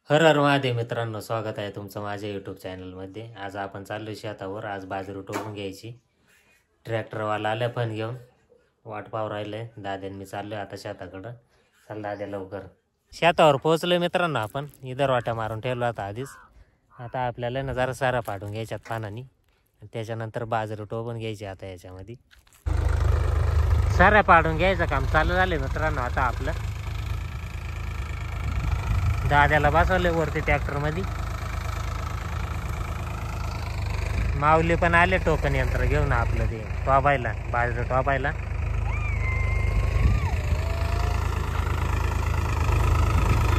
हर हर महादेव मित्रांनो, स्वागत आहे तुमचं माझ्या यूट्यूब चॅनलमध्ये. आज आपण चाललो शेतावर. आज बाजरी टोकून घ्यायची. ट्रॅक्टरवाला आल्या पण घेऊन वाट पाहू राहिले. दाद्यान मी चाललोय आता शेताकडं. चल दाद्या लवकर. शेतावर पोहोचलोय मित्रांनो. आपण इधर वाट्या मारून ठेवलो आता आधीच. आता आपल्याला ना जरा सारा पाडून घ्यायच्यात पानानी. त्याच्यानंतर बाजरी टोकून घ्यायची. आता याच्यामध्ये साऱ्या पाडून घ्यायचं काम चालू झाले मित्रांनो. आता आपलं दाद्याला बसवले वरती ट्रॅक्टर मध्ये. माऊली पण आले टोकन यंत्र घेऊन आपलं ते टोबायला, बाजरी टोबायला.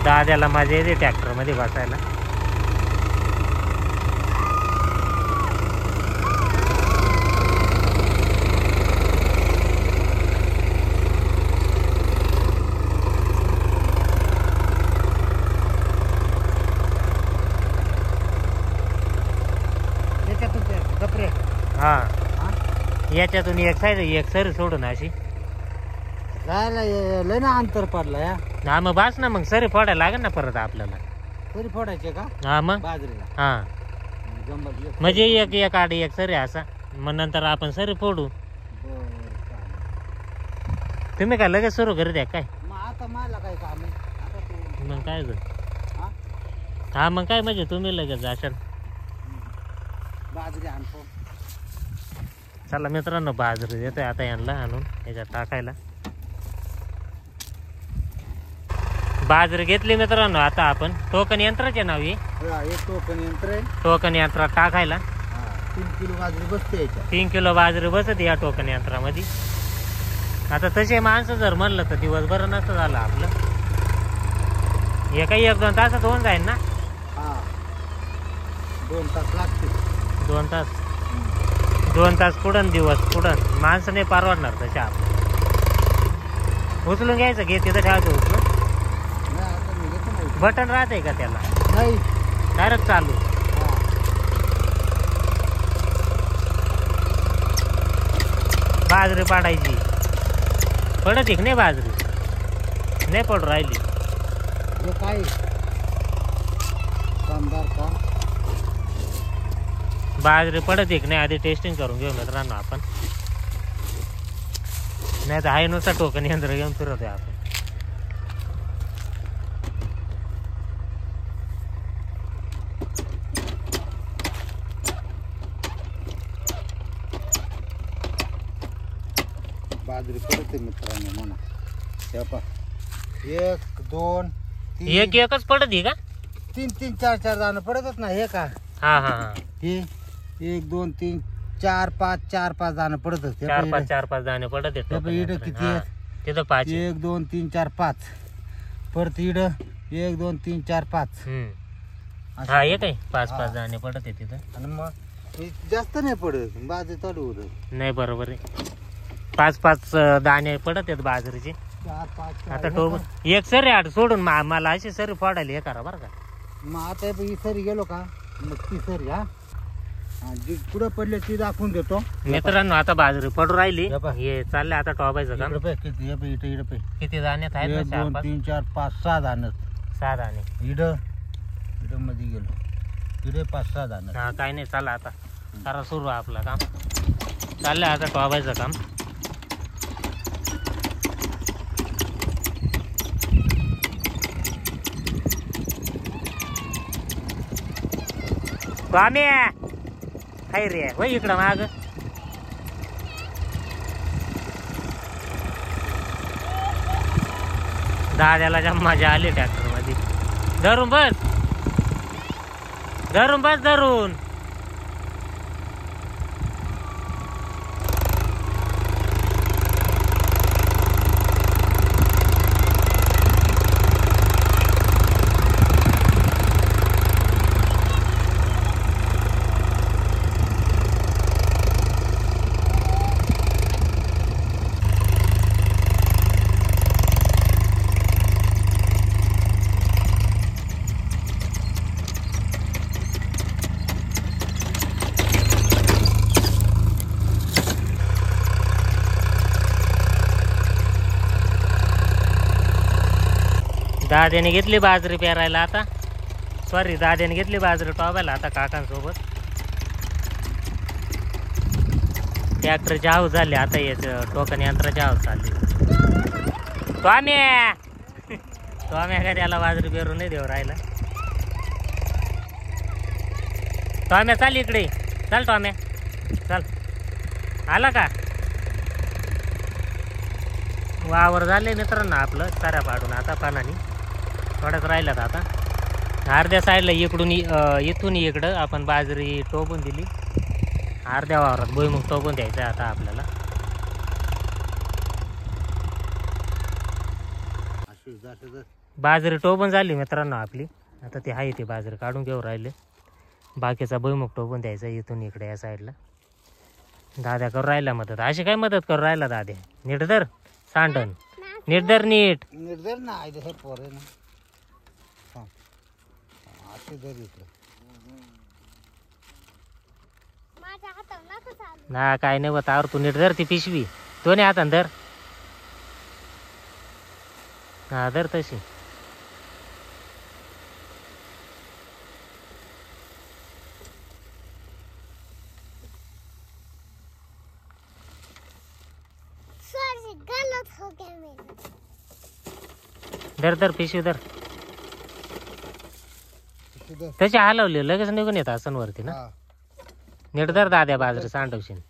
दाद्याला मजा येते ट्रॅक्टर मध्ये बसायला. हा, याच्यातून एक साईड एक सरी सोडून अशी जायला लय ना अंतर पडला या. हा मग बास ना. मग सरी फोडायला लागेल ना परत आपल्याला. तरी फोडायचे का हा मग. बाजरीला हा जंबल म्हणजे एक एक आडी एक सरी असा. मग नंतर आपण सरी फोडू. तुम्ही काय लगेच सुरू करू द्या काय? मग आता मला काय काम आहे आता तू मग काय हा? हा मग काय म्हणजे तुम्ही लगेच जाशाल. बाजरी आणतो. चला मित्रांनो, बाजरी देतोय आता यांना आणून याच्यात टाकायला. बाजरी घेतली मित्रांनो. आता आपण टोकन यंत्राचे नाव हे एक टोकन यंत्र आहे. टोकन यंत्रात टाकायला 3 किलो बाजरी बसते याच्यात. 3 किलो बाजरी बसते या टोकन यंत्रामध्ये. आता तसे माणसं जर म्हणलं तर दिवसभर नसतं झालं आपलं. हे काही 1-2 तासात होऊन जाईल ना. हा 2 तास लागतील. 2 तास 2 तास पुढं दिवस पुढं माणसं नाही परवडणार तशा. आपण उचलून घ्यायचं. घे तिथं ठेवायचं उचलून. नाही आता मी घेतो नाही. बटन राहते का त्याला? नाही डायरेक्ट चालू. हा. बाजरी पाडायची. पडत एक नाही बाजरी. नाही पडू राहिली. हे काय कामदार का बाजरी पडत एक नाही. आधी टेस्टिंग करून घेऊ मित्रांनो आपण. नाही तर हाय नुसता टोकन यंत्र घेऊन फिरतोय आपण. बाजरी पडते मित्रांनो म्हणा. हे पहा 1 2 एक एकच पडत ही का? 3 4 दाणं पडतच ना. हे का हा हा हा. हे 1 2 3 4 5 4 दाणं पडतच. 4-5 दाणे पडत येत. इडं किती आहे? तिथं 5. 1 2 3 4 5 परत इडं 1 2 3 4 5. हा एक आहे 5-5 दाणे पडत आहे तिथं. आणि मग हे जास्त नाही पडत. बाजरी चालू होत नाही बरोबर आहे. 5-5 दाणे पडत आहेत बाजरीचे. 4 5 आता टोक एक सरी आठ सोडून मला अशी सरी फोडायला हे करा बरं का. मग आता ही सरी गेलो का मग ती सरी हा जी पुढं पडले ती दाखवून देतो मित्रांनो. आता बाजरी पडू राहिली. हे पहा. हे चाललंय आता टोबायचं काम. किती इडं पे किती दाण्यात 1 आहेत? 2 3 4 5 6 दाणं. 6 दाणे. इडं मध्ये गेलो. इडे 5 6 दाणं. हा काय नाही. चला आता करा सुरू आपलं काम. चाललंय आता टोबायचं काम. स्वामी हाय रे वय इकडं माग. दाद्याला जम मजा आली ट्रॅक्टर मध्ये. धरून बस. धरून बस. धरून दाद्याने घेतली बाजरी पेरायला. आता सॉरी दाद्याने घेतली बाजरी टॉबायला आता काकांसोबत. ट्रॅक्टरची हाऊस झाली आता याच टोकन यंत्राची हाऊस चालली. टॉम्या काय त्याला बाजरी पेरून नाही देऊ राहिला. टॉम्या चाल इकडे चल. टॉम्या चल आला का. वावर झाले मित्रांनो आपलं चाऱ्या पाडून आता पानाने थोडंच राहिलं आता. अर्ध्या साईडला इकडून इथून इकडं आपण बाजरी टोपून दिली. अर्ध्या वावरात भुईमुग टोपून द्यायचं आता आपल्याला. बाजरी टोपून झाली मित्रांनो आपली. आता ती आहे ती बाजरी काढून घेऊ राहिले. बाकीचा भुईमुग टोपून द्यायचा इथून इकडे या साईडला. दाद्या करू राहिला मदत. अशी काय मदत करू राहिला दाद्या. नीट धर सांडण. नीट धर नीट. निर्धर ना आहे तसं पोर आहे ना. असे धर इकडं. ना काय नाही होत आवर. तू नीट धर ती पिशवी दोन्ही हातान धर. हा धर तशी. धर धर पिशवी धर. त्याची हलवली लगेच निघून येत असं वरती ना. नीट धर दाद्या बाजरी सांडवशील.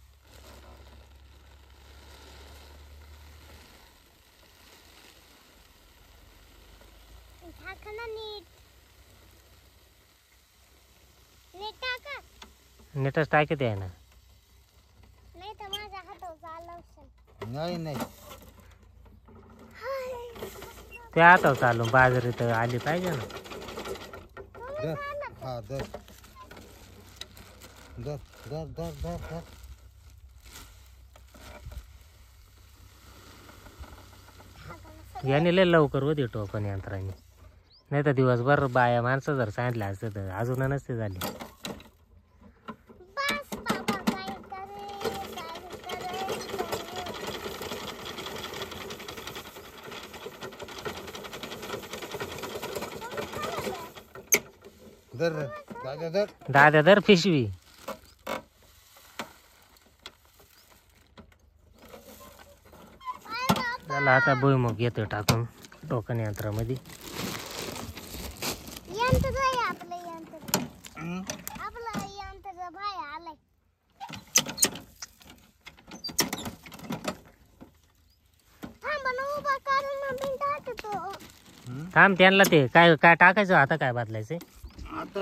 नीटच टाकी ते आहे ना. नाही नाही ते आता चालू बाजरी तर आली पाहिजे ना. धर. हा धर धर धर धर धर धर. याने लय लवकर होती टोपण यंत्राने. नाही तर दिवसभर बाया माणसं जर सांगितलं असतं तर अजून नसते झाली. धर दादा धर. दाद्या धर पिशवी. त्याला आता भुईमुग येतो टाकून टोकन यंत्रामध्ये. थांब त्यांना ते काय काय टाकायचं आता काय बदलायचं. आता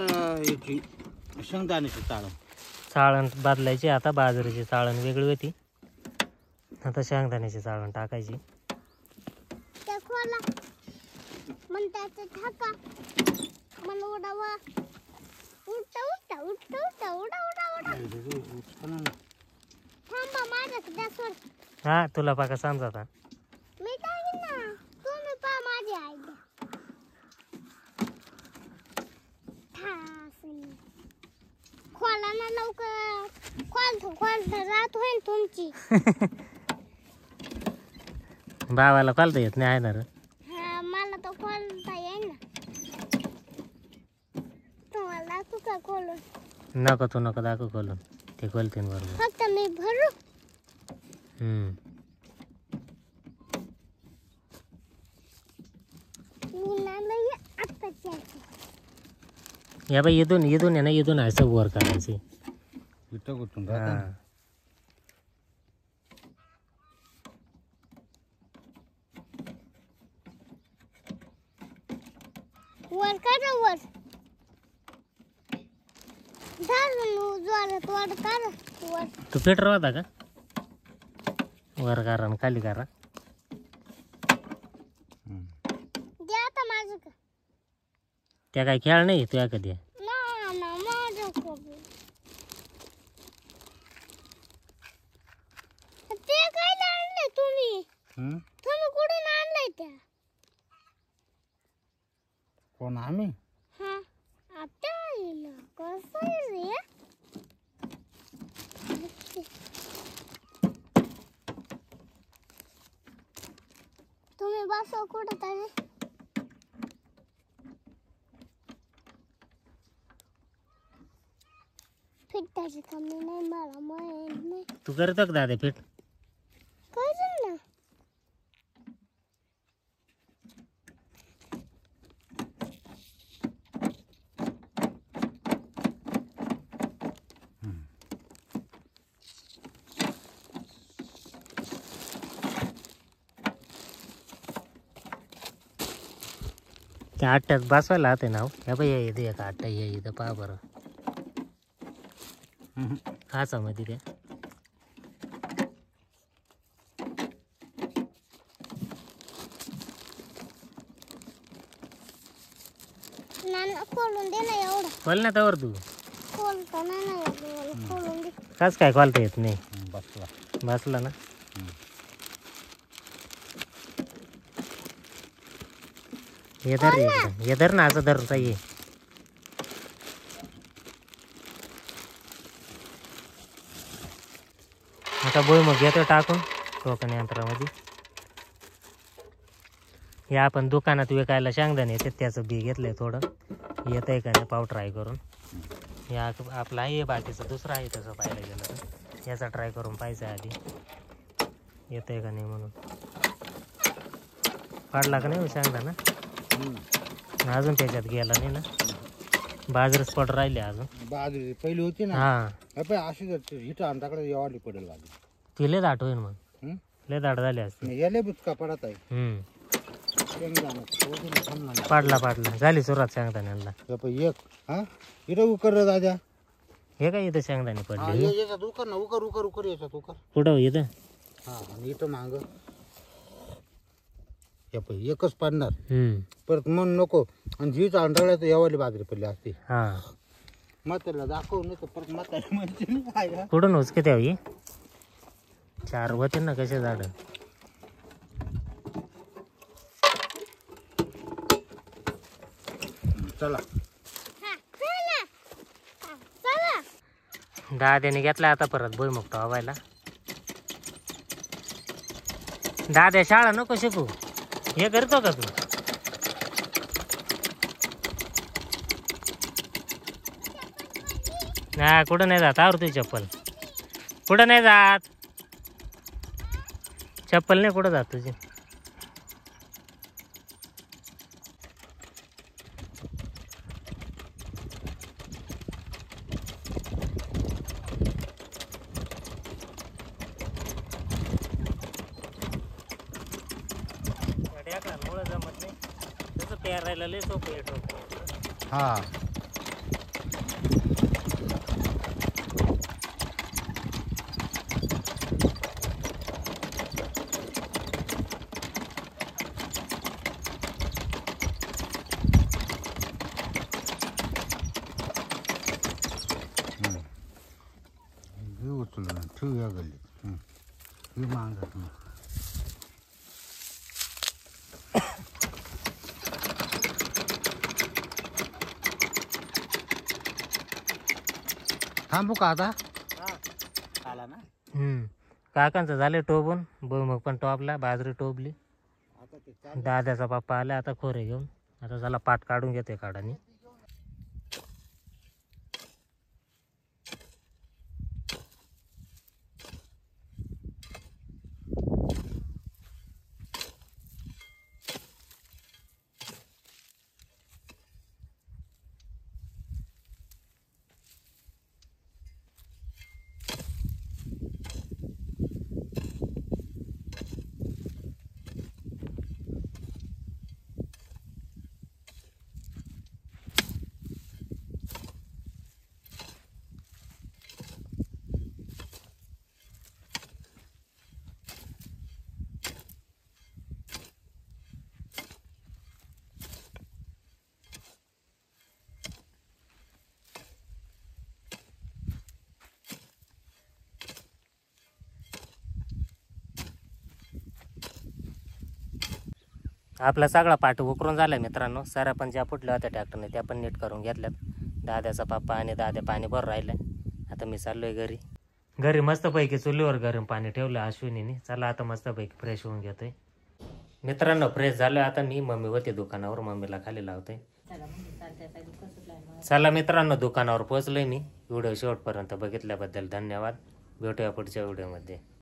याची शेंगदाण्याची चाळण. चाळण बदलायची आता. बाजरीची चाळण वेगळी होती आता शेंगदाण्याची चाळण टाकायची. हा तुला पाका समजा आता. भावाला कॉलता येत नाही आहे ना रे. मला तो खोलता येईल ना. तुम्हाला दाखवू का खोलून. नको तू नको दाखव खोलून. ते खोलतीन बरोबर. फक्त मी भरू. या बाई इथून इथून आहे ना. इथून असं वर काढायचे. इथं कुठून हा वर करा वर. जोरात वर करा वर. तू पेटर होता का. वर करा आणि खाली करा. द्या आता माझं का. त्या काय खेळ नाही तुया कधी. ना ना माझं कबूल. ते काय आणलंय तुम्ही. तुम्ही कुठून आणलंय त्या. कोण आम्ही. हा आता कसं आहे रे. तुम्ही बसव कुठं तरी. पिठाची कमी नाही मला माहित नाही. तू करतो का दादा पीठ? करू ना. त्या आट्यात बसवायला राहते ना ह्या बाई इथे एक आट्टा ये इथं पहा बरं हाचा मध्ये त्या नाना खोलून दे ना एवढं. खोल ना त्यावर तू खोलता नाही ना येत मला. खोलून दे. काच काय खोलता येत नाही. बसला. बसला ना ये धर ये धर ना असं धरता ये. आता बोय मग घेतो टाकून टोकन यंत्रामध्ये. हे आपण दुकानात विकायला शेंगदाणे येते त्याचं बी घेतलंय थोडं. येतंय का नाही पाव ट्राय करून. हे आपलं आहे बाकीचं दुसरं आहे तसं पाहायला गेलं तर याचा ट्राय करून पाहिजे आधी येतंय का नाही म्हणून. पाडला का नाही शेंगदाणा अजून त्याच्यात गेला नाही ना. बाजरी स्पॉट राहिले अजून. बाजरी पहिली होती ना. हा अशी हिट आमच्याकडे यावाली पडेल बाजरी. ती लय दाट होईल मग. लय दाट झाली असते. याले बुचका पडत आहे. पाडला झाली सुरुवात शेंगदाण्याला. एक हा इथं उकर दादा. हे काय इथं शेंगदाणे पडले. उकर ना उकर उकर उकर याच्यात उकर. कुठं इथं हा आणि इथं माग एकच पडणार. परत मन नको. आणि जीच अंडाळ्या तर यावाली बाजरी पडली असते. हा म्हाताऱ्याला दाखवू नको परत म्हातारी म्हणजे कुठून उचके द्यावी. 4 होते ना कसे झाड. चला दाद्याने घेतला आता परत बोय मग व्हायला. दाद्या शाळा नको शिकू. हे करतो का तू. नाही कुठं नाही जात. आवर तुझी चप्पल. कुठं नाही जात. चप्पल नाही कुठं जात तुझी. मुळे जमत नाही तसं पेरायला लय सोपं येतो. हा उचलून ठेवू या गल्लीत. मांग थांबू का आता. आला ना. काकांचं झाले टोबून. मग पण टोपला. बाजरी टोबली. दाद्याचा पप्पा आला आता खोरे घेऊन. आता झाला पाट काढून घेते काढानी. आपला सगळा पाठ उकरून झाला मित्रांनो. साऱ्या पण ज्या फुटल्या होत्या ट्रॅक्टरने त्या पण नीट करून घेतल्यात. दाद्याचा पप्पा आणि दाद्या पाणी भर राहिलंय. आता मी चाललोय घरी. घरी मस्तपैकी चुलीवर गरम पाणी ठेवलं अश्विनीने. चला आता मस्तपैकी फ्रेश होऊन घेतोय मित्रांनो. फ्रेश झालोय आता मी. मम्मी होते दुकानावर. मम्मीला खाली लावतोय. चला मित्रांनो दुकानावर पोहोचलोय मी. व्हिडिओ शेवटपर्यंत बघितल्याबद्दल धन्यवाद. भेटूया पुढच्या व्हिडिओमध्ये.